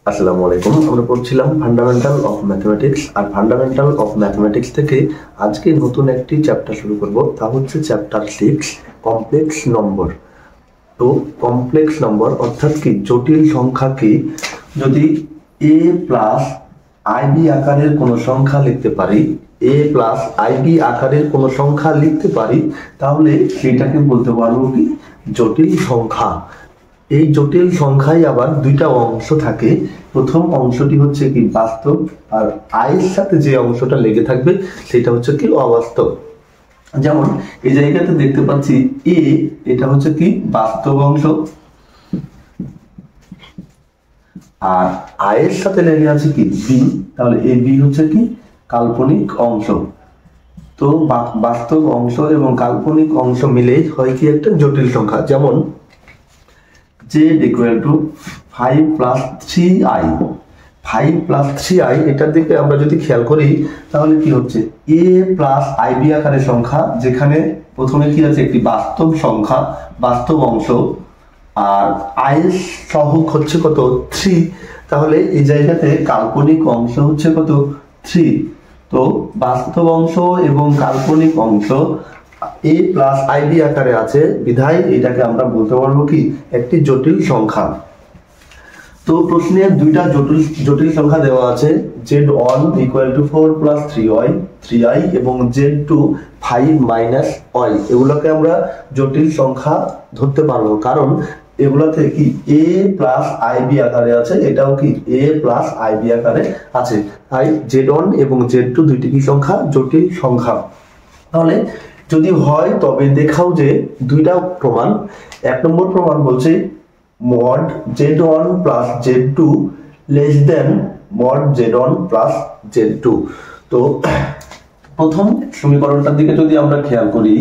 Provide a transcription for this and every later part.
আসসালামু আলাইকুম। আমরা পড়ছিলাম ফান্ডামেন্টাল অফ ম্যাথমেটিক্স, আর ফান্ডামেন্টাল অফ ম্যাথমেটিক্স থেকে আজকে নতুন একটি চ্যাপ্টার শুরু করব। তা হচ্ছে চ্যাপ্টার 6, কমপ্লেক্স নম্বর। তো কমপ্লেক্স নম্বর অর্থাৎ কি, জটিল সংখ্যাকে যদি a প্লাস আইবি আকারের কোনো সংখ্যা লিখতে পারি, a প্লাস আইবি আকারের কোনো সংখ্যা লিখতে পারি, তাহলে সেটাকে বলতে পারবো কি জটিল সংখ্যা। এই জটিল সংখ্যায় আবার দুইটা অংশ থাকে। প্রথম অংশটি হচ্ছে কি বাস্তব, আর আয়ের সাথে যে অংশটা লেগে থাকবে সেটা হচ্ছে কি অবাস্তব। যেমন এই জায়গাতে দেখতে পাচ্ছি এ, এটা হচ্ছে কি বাস্তব অংশ, আর আয়ের সাথে লেগে আছে কি বি, তাহলে এই বি হচ্ছে কি কাল্পনিক অংশ। তো বাস্তব অংশ এবং কাল্পনিক অংশ মিলে হয় কি একটা জটিল সংখ্যা। যেমন z equal to 5 plus 3i, 5 plus 3i, এটার দিকে আমরা যদি খেয়াল করি তাহলে কি হচ্ছে a plus ib আকারের সংখ্যা, যেখানে প্রথমে কি আছে একটি বাস্তব সংখ্যা, বাস্তব অংশ, আর i এর সহগ হচ্ছে কত 3, তাহলে এই জায়গাতে কাল্পনিক অংশ হচ্ছে কত 3। তো বাস্তব অংশ এবং কাল্পনিক অংশ a প্লাস আইবি আকারে আছে, বিধায় এটাকে আমরা বলতে পারবো কি একটি জটিল সংখ্যা। তো প্রশ্নে দুইটা জটিল সংখ্যা দেওয়া আছে, z1 equal to 4 plus 3i এবং z2 5 minus i। এগুলোকে আমরা জটিল সংখ্যা ধরতে পারবো, কারণ এগুলাতে কি a প্লাস আইবি আকারে আছে, এটাও কি a প্লাস আইবি আকারে আছে, তাই z1 এবং z2 দুইটি কি সংখ্যা জটিল সংখ্যা। তাহলে যদি হয় তবে দেখাও যে দুইটা প্রমাণ। এক নম্বর প্রমাণ বলছে mod z1 plus z2 less than mod z1 plus z2। তো প্রথম সমীকরণটার দিকে যদি আমরা খেয়াল করি,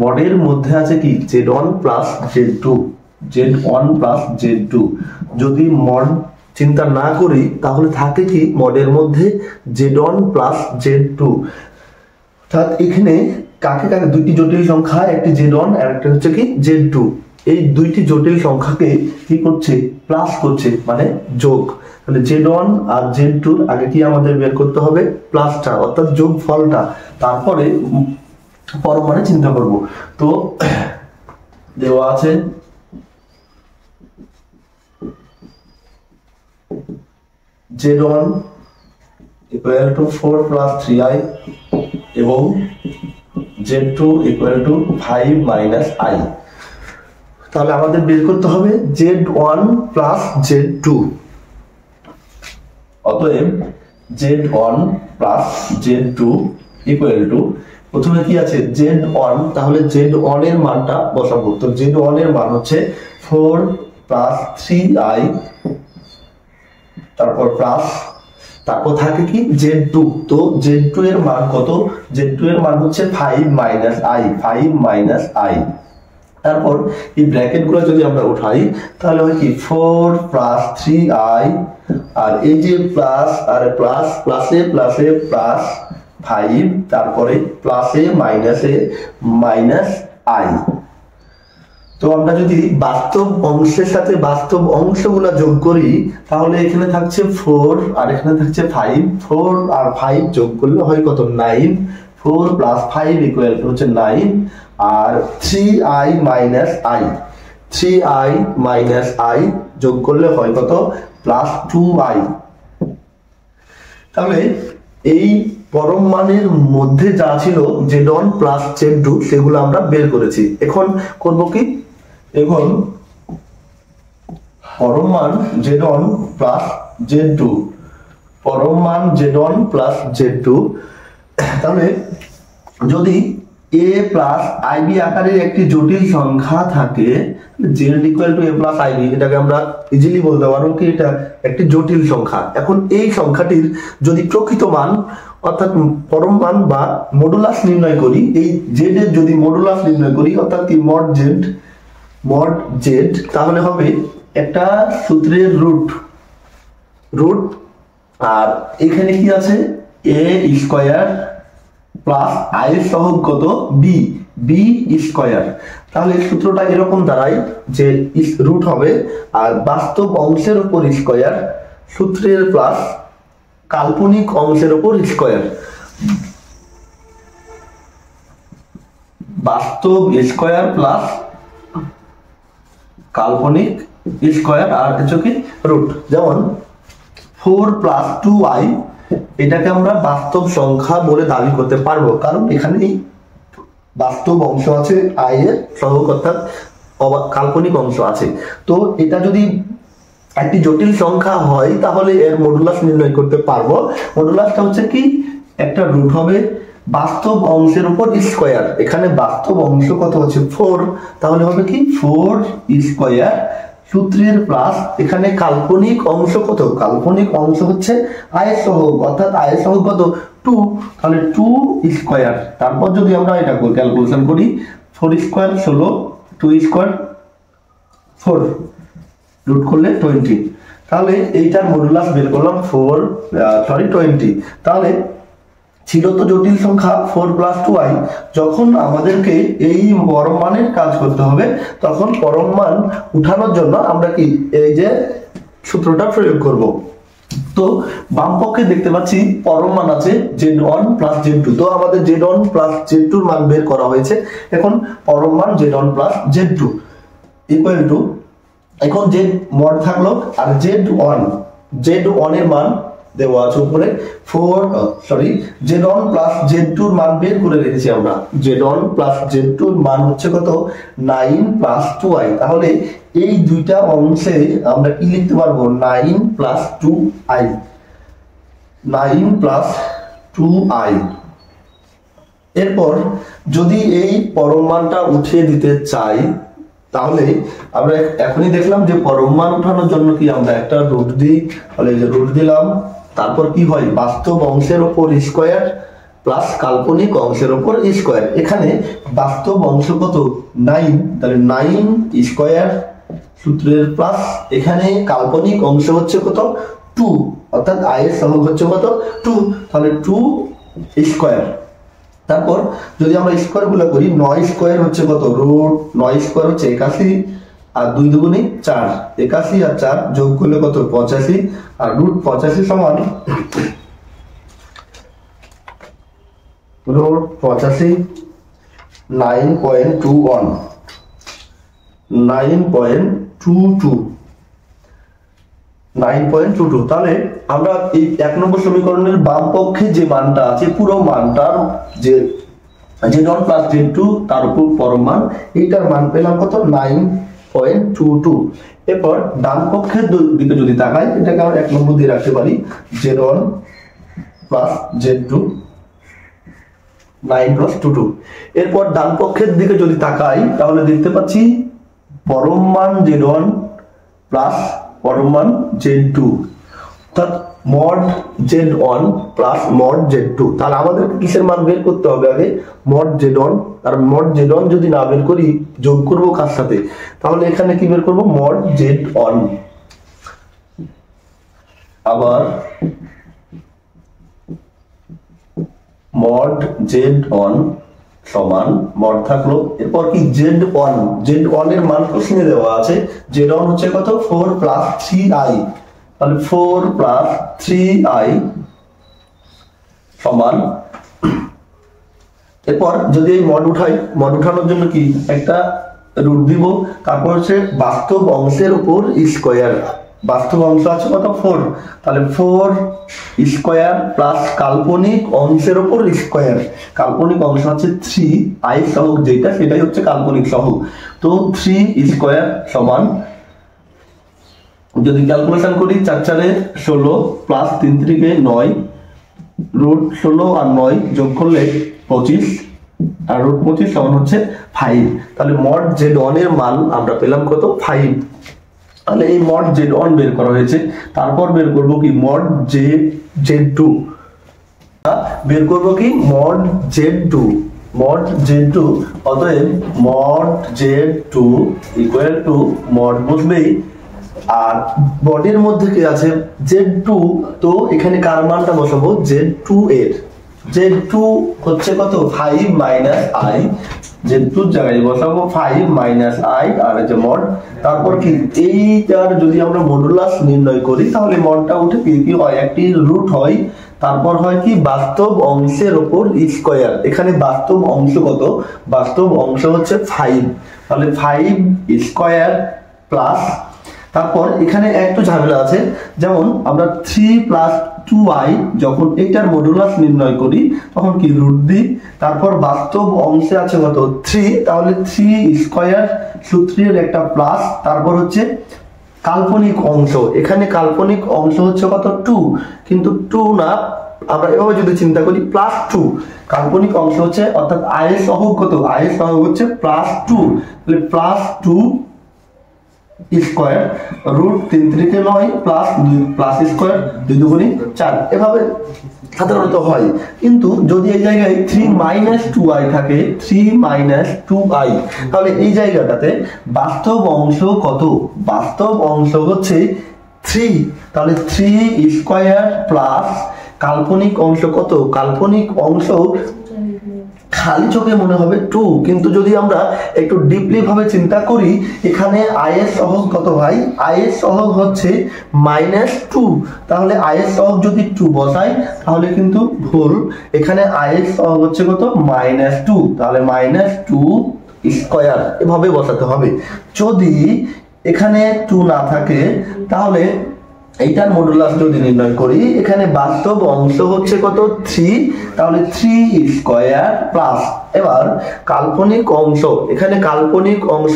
মডের মধ্যে আছে কি z1 plus z2, z1 plus z2। যদি মড চিন্তা না করি তাহলে থাকে কি মডের মধ্যে z1 plus z2। অর্থাৎ এখানে কাকে কাকে দুইটি জটিল সংখ্যা, একটি z1 আর একটা হচ্ছে কি z2, এই দুইটি জটিল সংখ্যাকে কি করছে প্লাস করছে, মানে যোগ। তাহলে z1 আর z2 আগে কি আমাদের বের করতে হবে প্লাসটা, অর্থাৎ যোগ ফলটা, তারপরে পরমাণে চিন্তা করব। তো দেওয়া আছে z1 equal to 4 plus 3i এবং z2 equal to 5 minus i। তাহলে আমাদের বের করতে হবে z1 plus z2। অতএব z1 plus z2 equal to, প্রথমে কি আছে z1, তাহলে z1 এর মানটা বসাবো। তো z1 এর মান হচ্ছে 4 plus 3i, তারপর প্লাস, তারপর থাকে কি z2। তো z2 এর মান কত, z2 এর মান হচ্ছে 5 minus i, 5 minus i। তারপর এই ব্র্যাকেট গুলো যদি আমরা উঠাই তাহলে হয় কি 4 plus 3i, আর এই যে প্লাস আর প্লাস, প্লাসে প্লাসে প্লাস 5, তারপরে প্লাসে মাইনাসে মাইনাস i। তো আমরা যদি বাস্তব অংশের সাথে বাস্তব অংশগুলো যোগ করি তাহলে এখানে থাকছে 4 আর এখানে থাকছে 5, 4 আর 5 যোগ করলে হয় কত 9, 4 plus 5 equal to হচ্ছে 9, আর 3i minus i, 3i minus i যোগ করলে হয় কত প্লাস 2i। তাহলে এই পরম মানের মধ্যে যা ছিল z1 plus z2 সেগুলো আমরা বের করেছি। এখন করব কি, এখন পরম মান z1 plus z2, পরম মান z1 plus z2। তাহলে যদি a plus ib আকারের একটি জটিল সংখ্যা থাকে, z equal to a plus ib, এটাকে আমরা ইজিলি বলতে পারবো কি এটা একটি জটিল সংখ্যা। এখন এই সংখ্যাটির যদি প্রকৃত মান অর্থাৎ পরম মান বা মডুলাস নির্ণয় করি, এই z এর যদি মডুলাস নির্ণয় করি অর্থাৎ কি mod z, তাহলে হবে একটা সূত্রের রুট, আর এখানে কি আছে a স্কয়ার প্লাস i এর সহগ কত b স্কয়ার। তাহলে সূত্রটা এরকম দাঁড়ায় যে রুট হবে আর বাস্তব অংশের উপর স্কয়ার, সূত্রের প্লাস কাল্পনিক অংশের উপর স্কয়ার, বাস্তব স্কয়ার প্লাস কাল্পনিক স্কয়ার আর হচ্ছে কি রুট। যেমন 4 + 2i এটাকে আমরা বাস্তব সংখ্যা বলে দাবি করতে পারবো, কারণ এখানে বাস্তব অংশ আছে i এর সহগ অর্থাৎ কাল্পনিক অংশ আছে। তো এটা যদি একটি জটিল সংখ্যা হয় তাহলে এর মডুলাস নির্ণয় করতে পারবো। মডুলাসটা হচ্ছে কি একটা রুট হবে বাস্তব অংশের উপর স্কয়ার, এখানে বাস্তব অংশ কত হচ্ছে 4, তাহলে হবে কি 4 স্কয়ার সূত্রের প্লাস এখানে কাল্পনিক অংশ কত, কাল্পনিক অংশ হচ্ছে i এর সহগ অর্থাৎ i এর সহগ কত 2, তাহলে 2 স্কয়ার। তারপর যদি আমরা এটা ক্যালকুলেশন করি 4 স্কয়ার 16, 2 স্কয়ার 4, রুট করলে 20, তাহলে এইটার মডুলাস বের করলাম 20। তাহলে ছিল তো জটিল সংখ্যা 4 + 2i, যখন আমাদেরকে এই পরম মানের কাজ করতে হবে তখন পরম মান উঠানোর জন্য আমরা কি এই যে সূত্রটা প্রয়োগ করব। তো বাম পক্ষে দেখতে পাচ্ছি পরম মান আছে z1 + z2, তো আমাদের z1 + z2 এর মান বের করা হয়েছে। এখন পরম মান z1 + z2 ইকুয়াল টু, এখন z মড থাকলো আর z1 এর মান দেওয়া আছে উপরে z1 + z2 এর মান বের করে রেখেছি আমরা। z1 + z2 এর মান হচ্ছে কত 9 + 2i, তাহলে এই দুইটা অংশে আমরা কি লিখতে পারবো 9 + 2i, 9 + 2i। এরপর যদি এই পরম মানটা উঠিয়ে দিতে চাই তাহলে আমরা এখনই দেখলাম যে পরম মান উঠানোর জন্য কি আমরা একটা রুট দিই, তাহলে এই যে রুট দিলাম, তারপর কি হয় বাস্তব অংশের উপর স্কয়ার প্লাস কাল্পনিক অংশের উপর স্কয়ার। এখানে বাস্তব অংশ কত 9, তাহলে 9 স্কয়ার সূত্রের প্লাস এখানে কাল্পনিক অংশ হচ্ছে কত 2, অর্থাৎ i এর সহগ হচ্ছে কত 2, তাহলে 2 স্কয়ার। তারপর যদি আমরা স্কয়ার গুলো করি 9 স্কয়ার হচ্ছে কত রুট 9 স্কয়ার হচ্ছে 81 আর 2 দুগুণে 4, 81 আর 4 যোগ করলে কত 85 আর রুট 85 সমান রুট 85 9.22। তাহলে আমরা এই 1 নম্বর সমীকরণের বাম পক্ষে যে মানটা আছে পুরো মানটার যে z1 + z2 তার উপর পরম মান, এইটার মান পেলাম কত 9.22। এরপর ডান পক্ষের দিকে যদি তাকাই এটাকে আমরা 1 নম্বর দিয়ে রাখতে পারি z1 + z2 9 + 22। এরপর ডান পক্ষের দিকে যদি তাকাই তাহলে দেখতে পাচ্ছি পরম মান z1 প্লাস পরম মান z2, অর্থাৎ mod z1 plus mod z2। তাহলে আমাদের কিসের মান বের করতে হবে আগে mod z1, আর mod z1 যদি না বের করি যোগ করব কার সাথে, তাহলে এখানে কি বের করব mod z1, আবার mod z1 সমান mod থাকলো, এরপর কি z1 এর মান প্রশ্নে দেওয়া আছে, z1 হচ্ছে কত 4 + 3i, তাহলে 4 + 3i সমান, এরপর যদি এই মড উঠাই মড উঠানোর জন্য কি একটা রুট দিব, তারপর হচ্ছে বাস্তব অংশের উপর স্কয়ার, বাস্তব অংশ আছে কত 4, তাহলে 4 স্কয়ার প্লাস কাল্পনিক অংশের উপর স্কয়ার, কাল্পনিক অংশ আছে 3i সহগ যেটা সেটাই হচ্ছে কাল্পনিক সহগ, তো 3 স্কয়ার সমান, যদি ক্যালকুলেশন করি 4 × 16 প্লাস 3 × 9 রুট 16 আর 9 যোগ করলে 25 আর রুট 25 সমান হচ্ছে 5। তাহলে mod z1 এর মান আমরা পেলাম কত 5। তাহলে এই mod z1 বের করা হয়েছে, তারপর বের করব কি mod z2, বের করব কি mod z2, অতএব mod z2 equal to mod বসবেই, আর বডির মধ্যে কি আছে z2, তো এখানে কার মানটা বসাবো z2 এর, Z2 হচ্ছে কত 5 মাইনাস i, Z2 জায়গায় বসাবো 5 মাইনাস i আর এই যে মড, তারপর কি এইটার যদি আমরা মডুলাস নির্ণয় করি তাহলে মডটা উঠে কি হয়, একটি রুট হয়, তারপর হয় কি বাস্তব অংশের উপর স্কয়ার। এখানে বাস্তব অংশ কত, বাস্তব অংশ হচ্ছে 5, তাহলে 5 স্কয়ার প্লাস, তারপর এখানে একটু ঝামেলা আছে, যেমন আমরা 3 প্লাস 2i যখন এটার মডুলাস নির্ণয় করি তখন কি রুট দিই, তারপর বাস্তব অংশে আছে কত 3, তাহলে 3 স্কয়ার সূত্রের একটা প্লাস, তারপর হচ্ছে কাল্পনিক অংশ, এখানে কাল্পনিক অংশ হচ্ছে কত 2, কিন্তু 2 না, আমরা এভাবে যদি চিন্তা করি প্লাস 2, কাল্পনিক অংশ হচ্ছে অর্থাৎ i এর সহগ কত, i এর সহগ হচ্ছে প্লাস 2, তাহলে plus 2 square root 3 3 9 plus 2 plus square 2 2 4, এভাবে সাধারণত হয়। কিন্তু যদি এই জায়গায় 3 মাইনাস 2i থাকে, 3 মাইনাস 2i, তাহলে এই জায়গাটাতে বাস্তব অংশ কত, বাস্তব অংশ হচ্ছে 3, তাহলে 3 স্কয়ার প্লাস কাল্পনিক অংশ কত, কাল্পনিক অংশ খালি চোখে মনে হবে 2, কিন্তু যদি আমরা একটু ডিপলি ভাবে চিন্তা করি এখানে i এর সহগ কত ভাই, i এর সহগ হচ্ছে -2, তাহলে i এর সহগ যদি 2 বসাই তাহলে কিন্তু ভুল, এখানে i এর সহগ হচ্ছে কত -2, তাহলে -2 স্কয়ার এভাবে বসাতে হবে। যদি এখানে 2 না থাকে তাহলে এইটার মডুলাস যদি নির্ণয় করি, এখানে বাস্তব অংশ হচ্ছে কত 3, তাহলে 3 স্কয়ার প্লাস, এবার কাল্পনিক অংশ, এখানে কাল্পনিক অংশ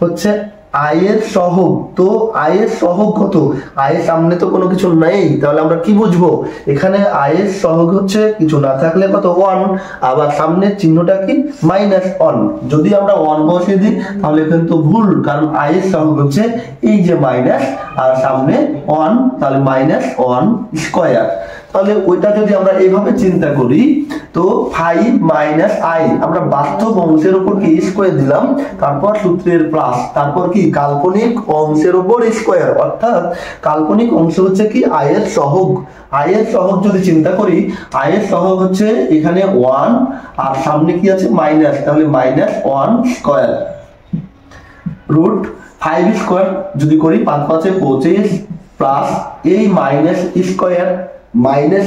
হচ্ছে i এর সহগ, তো i এর সহগ কত, i এর সামনে তো কোনো কিছু নেই, তাহলে আমরা কি বুঝবো, এখানে i এর সহগ হচ্ছে কিছু না থাকলে কত 1, আবার সামনে চিহ্নটা কি -1, যদি আমরা 1 বসিয়ে দিই তাহলে কিন্তু ভুল, কারণ i এর সহগ হচ্ছে এই যে মাইনাস আর সামনে 1, তাহলে -1 স্কয়ার, তাহলে ওইটা যদি আমরা এইভাবে চিন্তা করি তো 5 মাইনাস i, আমরা বাস্তব অংশের উপর কি স্কয়ার দিলাম, তারপর সূত্রের প্লাস, তারপর কি কাল্পনিক অংশের উপর স্কয়ার, অর্থাৎ কাল্পনিক অংশ হচ্ছে কি i এর সহগ, i এর সহগ যদি চিন্তা করি i এর সহগ হচ্ছে এখানে 1 আর সামনে কি আছে মাইনাস, তাহলে -1 স্কয়ার রুট 5 স্কয়ার যদি করি 5 5 এ 25 প্লাস এই মাইনাস স্কয়ার, মাইনাস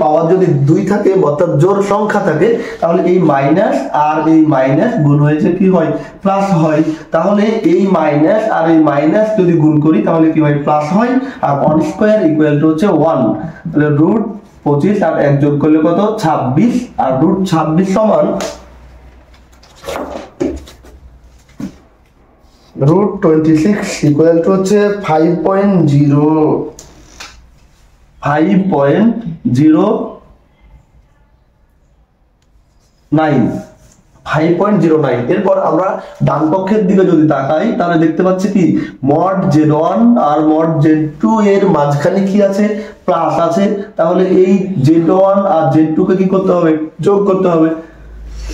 পাওয়ার যদি 2 থাকে অর্থাৎ জোড় সংখ্যা থাকে তাহলে এই মাইনাস আর এই মাইনাস গুণ হয়েছে কি হয় প্লাস হয়, তাহলে এই মাইনাস আর এই মাইনাস যদি গুণ করি তাহলে কি হয় প্লাস হয়, আর 1 স্কয়ার ইকুয়াল টু হচ্ছে 1, তাহলে রুট 25 আর 1 যোগ করলে কত 26, আর রুট 26 সমান রুট 26 ইকুয়াল টু হচ্ছে 5.09। এরপর আমরা ডান পক্ষের দিকে যদি তাকাই তাহলে দেখতে পাচ্ছি কি মড z1 আর মড z2 এর মাঝখানে কি আছে প্লাস আছে, তাহলে এই z1 আর z2 কে কি করতে হবে যোগ করতে হবে।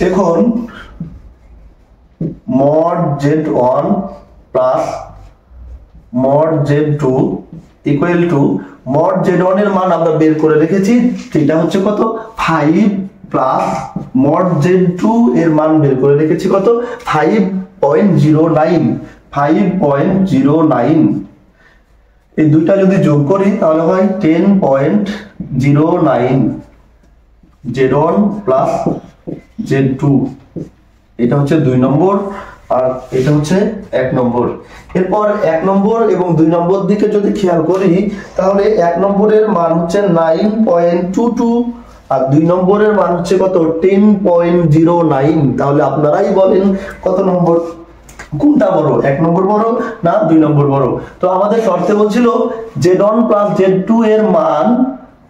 এখন mod z1 plus mod z2 equal to mod z1 এর মান আমরা বের করে রেখেছি, সেটা হচ্ছে কত 5 প্লাস মড z2 এর মান বের করে রেখেছি কত 5.09। এই দুইটা যদি যোগ করি তাহলে হয় 10.09 z1 প্লাস z2, এটা হচ্ছে 2 নম্বর আর এটা হচ্ছে 1 নম্বর। এরপর 1 নম্বর এবং 2 নম্বর দিকে যদি খেয়াল করি তাহলে 1 নম্বরের মান হচ্ছে 9.22 আর 2 নম্বরের মান হচ্ছে কত 10.09। তাহলে আপনারাই বলেন কত নম্বর, কোনটা বড়, 1 নম্বর বড় না 2 নম্বর বড়? তো আমাদের শর্তে বলছিল z1 প্লাস z2 এর মান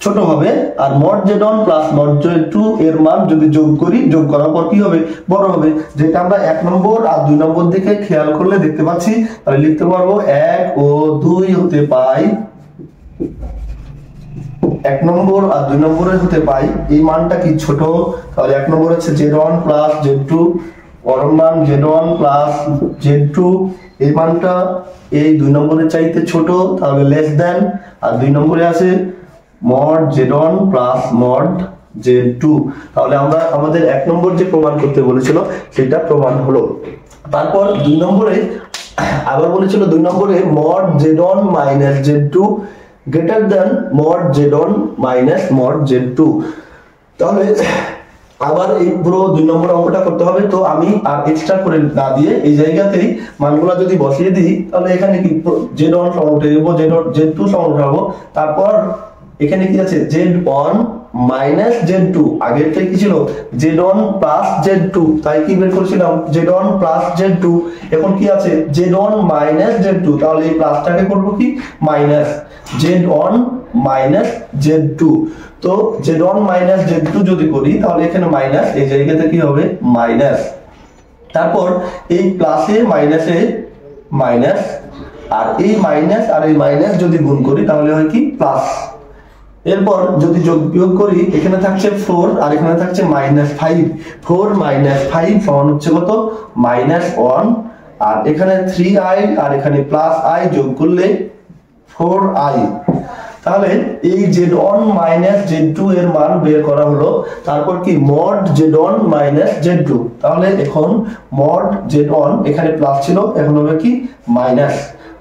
ছোট হবে আর mod z1 plus mod z2 এর মান যদি যোগ করি, যোগ করার পর কি হবে বড় হবে, যেটা আমরা 1 নম্বর আর 2 নম্বর দিকে খেয়াল করলে দেখতে পাচ্ছি। তাহলে লিখতে পারবো 1 ও 2 হতে পাই 1 নম্বর আর 2 নম্বরে হতে পাই এই মানটা কি ছোট, তাহলে 1 নম্বর হচ্ছে z1 প্লাস z2, বড় মান z1 প্লাস z2 এই মানটা এই 2 নম্বরের চাইতে ছোট, তাহলে লেস দেন, আর 2 নম্বরে আছে mod z1 plus mod Z2। তাহলে আমরা আমাদের 1 নম্বর যে প্রমাণ করতে বলেছিল সেটা প্রমাণ হলো। তারপর 2 নম্বরে আবার বলেছিল 2 নম্বরে mod Z1 minus Z2 greater than mod Z1 minus mod Z2। তাহলে আবার এই পুরো 2 নম্বর অঙ্কটা করতে হবে। তো আমি আর এক্সট্রা করে না দিয়ে এই জায়গাতেই মানগুলো যদি বসিয়ে দিই তাহলে এখানে কি Z1 সমান উঠে যাবো, Z2 সমান উঠাবো, তারপর এখানে কি আছে Z1 মাইনাস Z2, আগেরটাই কি ছিল Z1 প্লাস Z2, তাই কি বের করেছিলাম Z1 প্লাস Z2। এখন কি আছে Z1 মাইনাস Z2, তাহলে এই প্লাসটাকে করব কি মাইনাস, Z1 মাইনাস Z2। তো Z1 মাইনাস Z2 যদি করি তাহলে এখানে মাইনাস, এই জায়গাতে কি হবে মাইনাস, তারপর এই প্লাসে মাইনাসে মাইনাস, আর এই মাইনাস আর এই মাইনাস যদি গুণ করি তাহলে হয় কি প্লাস। এরপর যদি যোগ বিয়োগ করি এখানে থাকছে 4 আর এখানে থাকছে -5, 4 - 5 সমান হচ্ছে কত -1, আর এখানে 3i আর এখানে +i যোগ করলে 4i। তাহলে এই Z1 Z2 এর মান বের করা হলো। তারপর কি mod Z1 Z2, তাহলে এখন mod Z1 এখানে প্লাস ছিল এখন হবে কি মাইনাস,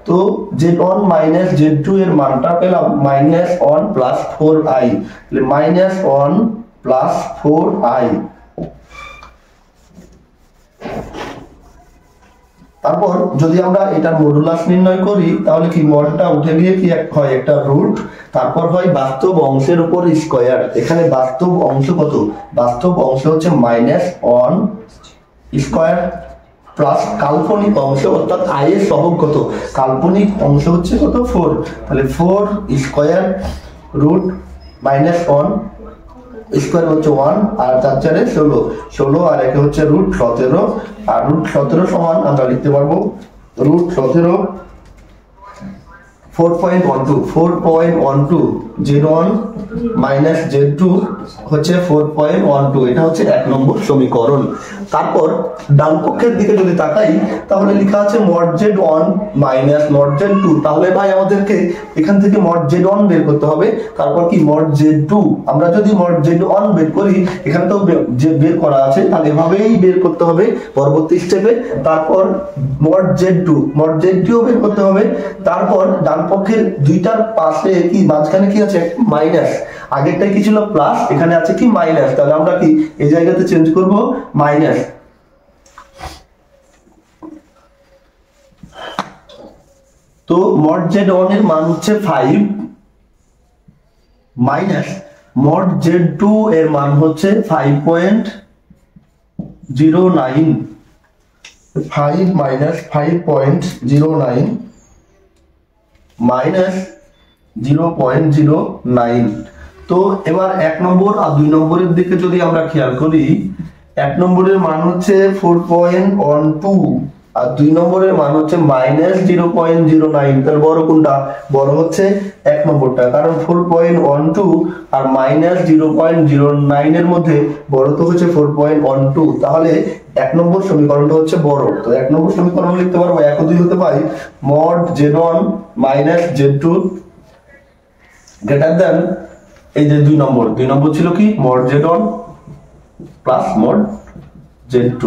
তো Z1 Z2 এর মানটা পেলাম -1 প্লাস 4i, তাহলে -1 প্লাস 4i। তারপর যদি আমরা এটার মডুলাস নির্ণয় করি তাহলে কি মডটা উঠে গিয়ে কি হয় একটা রুট, তারপর হয় বাস্তব অংশের উপর স্কয়ার। এখানে বাস্তব অংশ কত, বাস্তব অংশ হচ্ছে -1 স্কয়ার প্লাস কাল্পনিক অংশ অর্থাৎ i এর সহগ কত, কাল্পনিক অংশ হচ্ছে কত 4, তাহলে 4 স্কয়ার রুট -1 স্কয়ার হচ্ছে 1 আর 4 4 16 আর একে হচ্ছে রুট 17, আর রুট 17 সমান আমরা লিখতে পারবো রুট 17 4.12 Z1 Z2 হচ্ছে 4.12, এটা হচ্ছে 1 নম্বর সমীকরণ। তারপর ডান পক্ষের দিকে যদি তাকাই তাহলে লেখা আছে mod Z1 mod Z2, তাহলে ভাই আমাদেরকে এখান থেকে mod Z1 বের করতে হবে, তারপর কি mod Z2। আমরা যদি mod Z1 বের করি এখানে তো যে বের করা আছে তাহলে এভাবেই বের করতে হবে পরবর্তী স্টেপে, তারপর mod Z2 বের করতে হবে। তারপর ডান পক্ষের দুইটার পাশে কি মাঝখানে কি আছে মাইনাস, আগেরটাই কি ছিল প্লাস, এখানে আছে কি মাইনাস, তাহলে আমরা কি এই জায়গাতে চেঞ্জ করব মাইনাস। তো mod Z1 এর মান হচ্ছে 5 মাইনাস mod Z2 এর মান হচ্ছে 5.09, 5 minus 5.09 minus 0.09। তো এবার 1 নম্বর আর 2 নম্বরের দিকে যদি আমরা খেয়াল করি, 1 নম্বরের মান হচ্ছে 4.12 আর 2 নম্বরের মান হচ্ছে -0.09, তাহলে বড় কোনটা, বড় হচ্ছে 1 নম্বরটা, কারণ 4.12 আর -0.09 এর মধ্যে বড় তো হচ্ছে 4.12, তাহলে 1 নম্বর সমীকরণটা হচ্ছে বড়। তো 1 নম্বর সমীকরণ লিখতে পারবো 1 ও 2 হতে পারি mod Z1 Z2 greater than এই যে 2 নম্বর ছিল কি mod Z1 plus mod Z2।